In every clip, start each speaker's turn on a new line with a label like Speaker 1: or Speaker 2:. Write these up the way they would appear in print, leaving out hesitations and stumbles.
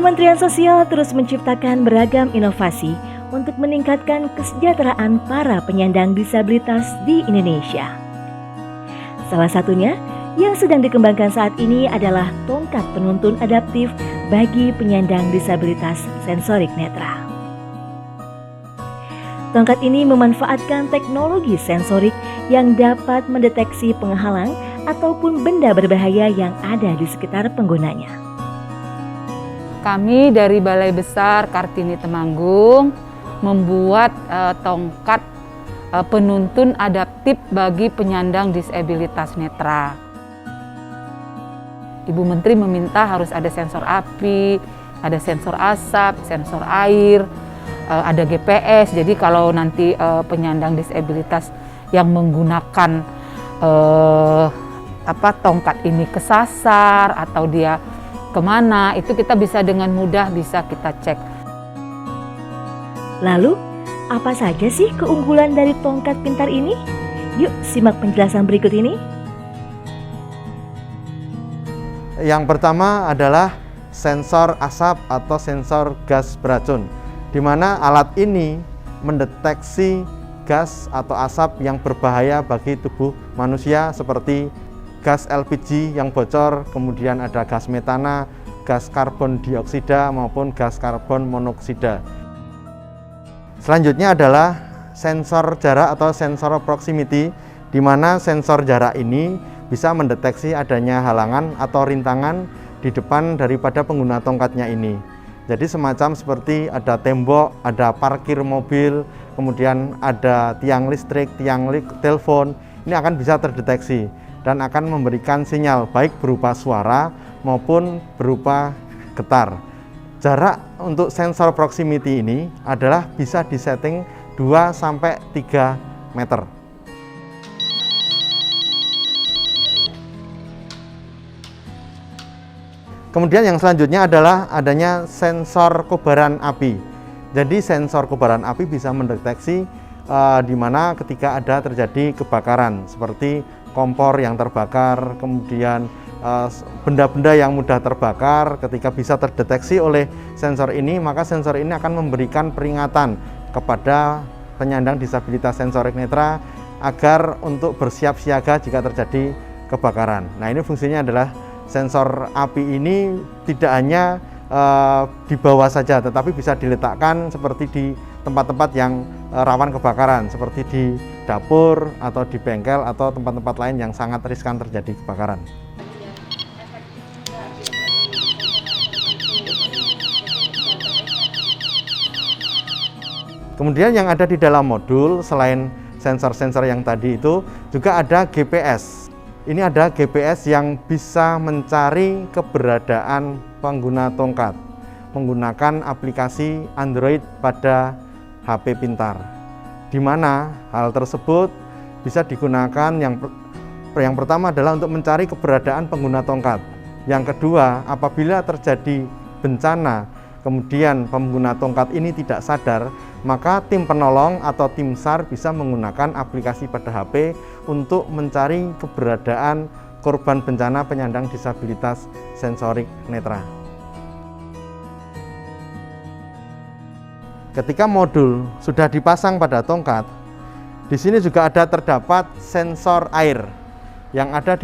Speaker 1: Kementerian Sosial terus menciptakan beragam inovasi untuk meningkatkan kesejahteraan para penyandang disabilitas di Indonesia. Salah satunya yang sedang dikembangkan saat ini adalah tongkat penuntun adaptif bagi penyandang disabilitas sensorik netra. Tongkat ini memanfaatkan teknologi sensorik yang dapat mendeteksi penghalang ataupun benda berbahaya yang ada di sekitar penggunanya.
Speaker 2: Kami dari Balai Besar Kartini Temanggung membuat tongkat penuntun adaptif bagi penyandang disabilitas netra. Ibu Menteri meminta harus ada sensor api, ada sensor asap, sensor air, ada GPS. Jadi kalau nanti penyandang disabilitas yang menggunakan tongkat ini kesasar atau dia kemana, itu kita bisa dengan mudah bisa kita cek.
Speaker 1: Lalu, apa saja sih keunggulan dari tongkat pintar ini? Yuk simak penjelasan berikut ini.
Speaker 3: Yang pertama adalah sensor asap atau sensor gas beracun, di mana alat ini mendeteksi gas atau asap yang berbahaya bagi tubuh manusia seperti gas LPG yang bocor, kemudian ada gas metana, gas karbon dioksida maupun gas karbon monoksida. Selanjutnya adalah sensor jarak atau sensor proximity, di mana sensor jarak ini bisa mendeteksi adanya halangan atau rintangan di depan daripada pengguna tongkatnya ini. Jadi semacam seperti ada tembok, ada parkir mobil, kemudian ada tiang listrik, telepon, ini akan bisa terdeteksi dan akan memberikan sinyal baik berupa suara maupun berupa getar. Jarak untuk sensor proximity ini adalah bisa disetting 2-3 meter. Kemudian yang selanjutnya adalah adanya sensor kobaran api. Jadi sensor kobaran api bisa mendeteksi di mana ketika ada terjadi kebakaran seperti kompor yang terbakar, kemudian benda-benda yang mudah terbakar. Ketika bisa terdeteksi oleh sensor ini, maka sensor ini akan memberikan peringatan kepada penyandang disabilitas sensorik netra agar untuk bersiap siaga jika terjadi kebakaran. Nah, ini fungsinya adalah sensor api ini tidak hanya di bawah saja, tetapi bisa diletakkan seperti di tempat-tempat yang rawan kebakaran, seperti di dapur atau di bengkel atau tempat-tempat lain yang sangat riskan terjadi kebakaran. Kemudian yang ada di dalam modul selain sensor-sensor yang tadi itu juga ada GPS. Ini ada GPS yang bisa mencari keberadaan pengguna tongkat menggunakan aplikasi Android pada HP pintar, di mana hal tersebut bisa digunakan yang pertama adalah untuk mencari keberadaan pengguna tongkat. Yang kedua, apabila terjadi bencana, kemudian pengguna tongkat ini tidak sadar, maka tim penolong atau tim SAR bisa menggunakan aplikasi pada HP untuk mencari keberadaan korban bencana penyandang disabilitas sensorik netra. Ketika modul sudah dipasang pada tongkat, di sini juga terdapat sensor air yang ada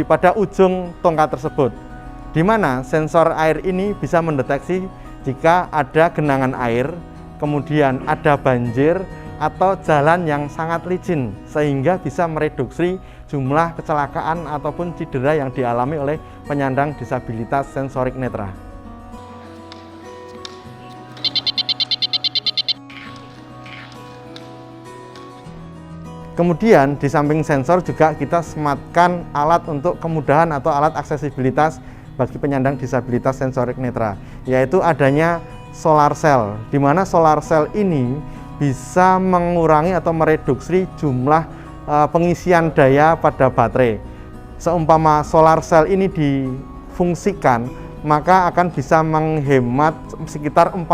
Speaker 3: pada ujung tongkat tersebut, di mana sensor air ini bisa mendeteksi jika ada genangan air, kemudian ada banjir atau jalan yang sangat licin, sehingga bisa mereduksi jumlah kecelakaan ataupun cedera yang dialami oleh penyandang disabilitas sensorik netra. Kemudian di samping sensor juga kita sematkan alat untuk kemudahan atau alat aksesibilitas bagi penyandang disabilitas sensorik netra, yaitu adanya solar cell, di mana solar cell ini bisa mengurangi atau mereduksi jumlah pengisian daya pada baterai. Seumpama solar cell ini difungsikan, maka akan bisa menghemat sekitar 40%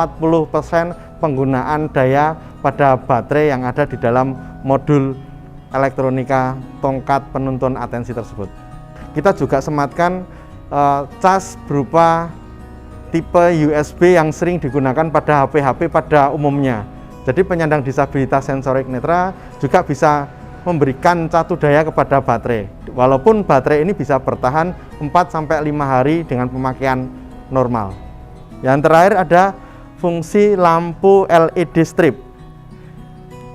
Speaker 3: penggunaan daya pada baterai yang ada di dalam modul elektronika tongkat penuntun atensi tersebut. Kita juga sematkan cas berupa tipe USB yang sering digunakan pada HP-HP pada umumnya. Jadi penyandang disabilitas sensorik netra juga bisa memberikan catu daya kepada baterai. Walaupun baterai ini bisa bertahan 4-5 hari dengan pemakaian normal. Yang terakhir ada fungsi lampu LED strip,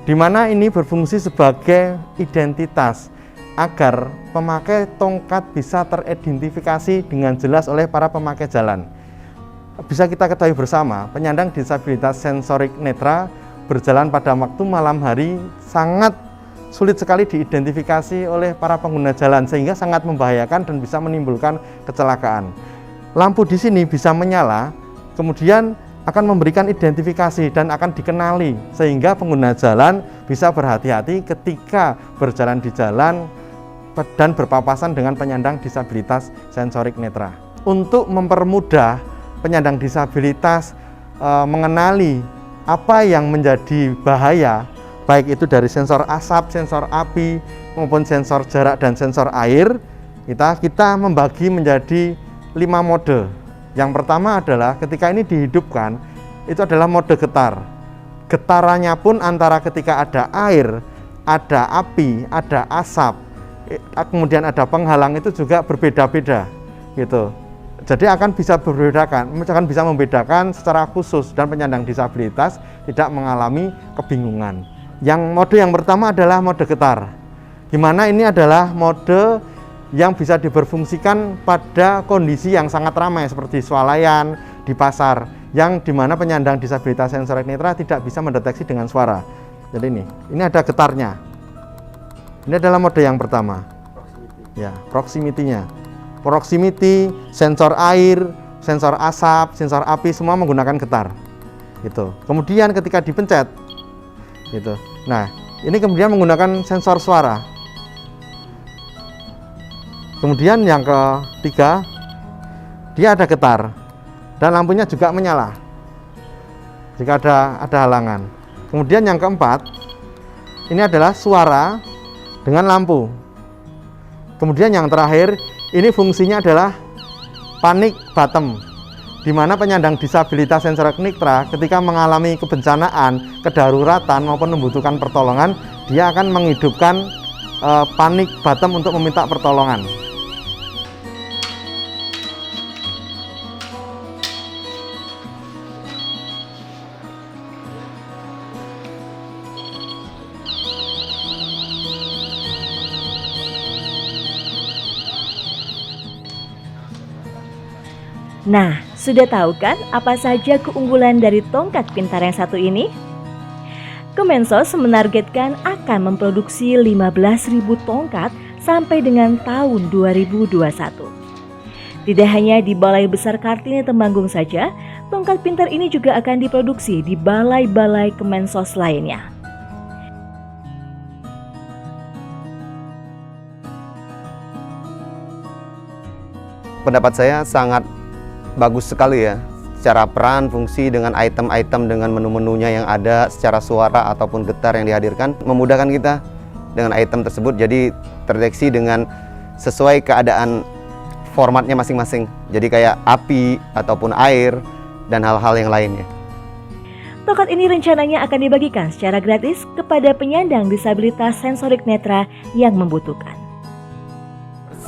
Speaker 3: di mana ini berfungsi sebagai identitas agar pemakai tongkat bisa teridentifikasi dengan jelas oleh para pemakai jalan. Bisa kita ketahui bersama, penyandang disabilitas sensorik netra berjalan pada waktu malam hari sangat sulit sekali diidentifikasi oleh para pengguna jalan, sehingga sangat membahayakan dan bisa menimbulkan kecelakaan. Lampu di sini bisa menyala, kemudian akan memberikan identifikasi dan akan dikenali, sehingga pengguna jalan bisa berhati-hati ketika berjalan di jalan dan berpapasan dengan penyandang disabilitas sensorik netra. Untuk mempermudah penyandang disabilitas mengenali apa yang menjadi bahaya, baik itu dari sensor asap, sensor api, maupun sensor jarak dan sensor air, kita membagi menjadi 5 mode. Yang pertama adalah ketika ini dihidupkan, itu adalah mode getar. Getarannya pun antara ketika ada air, ada api, ada asap, kemudian ada penghalang, itu juga berbeda-beda gitu. Jadi akan bisa membedakan secara khusus dan penyandang disabilitas tidak mengalami kebingungan. Yang mode yang pertama adalah mode getar, di mana ini adalah mode yang bisa diberfungsikan pada kondisi yang sangat ramai seperti swalayan, di pasar, yang dimana penyandang disabilitas sensorik netra tidak bisa mendeteksi dengan suara. Jadi ini ada getarnya. Ini adalah mode yang pertama. Ya, proximity-nya. Proximity, sensor air, sensor asap, sensor api, semua menggunakan getar. Gitu. Kemudian ketika dipencet, gitu. Nah, ini kemudian menggunakan sensor suara. Kemudian yang ketiga, dia ada getar dan lampunya juga menyala jika ada halangan. Kemudian yang keempat, ini adalah suara dengan lampu. Kemudian yang terakhir, ini fungsinya adalah panic button, di mana penyandang disabilitas sensorik netra ketika mengalami kebencanaan, kedaruratan maupun membutuhkan pertolongan, dia akan menghidupkan panic button untuk meminta pertolongan.
Speaker 1: Nah, sudah tahu kan apa saja keunggulan dari tongkat pintar yang satu ini? Kemensos menargetkan akan memproduksi 15.000 tongkat sampai dengan tahun 2021. Tidak hanya di Balai Besar Kartini Temanggung saja, tongkat pintar ini juga akan diproduksi di balai-balai Kemensos lainnya.
Speaker 4: Pendapat saya sangat bagus sekali ya, secara peran, fungsi, dengan item-item, dengan menu-menunya yang ada, secara suara ataupun getar yang dihadirkan, memudahkan kita dengan item tersebut, jadi terdeteksi dengan sesuai keadaan formatnya masing-masing, jadi kayak api ataupun air dan hal-hal yang lainnya.
Speaker 1: Tongkat ini rencananya akan dibagikan secara gratis kepada penyandang disabilitas sensorik netra yang membutuhkan.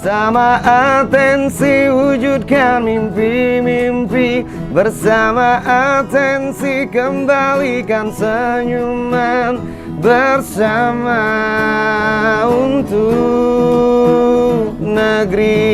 Speaker 4: Bersama atensi wujudkan mimpi-mimpi, bersama atensi kembalikan senyuman, bersama untuk negeri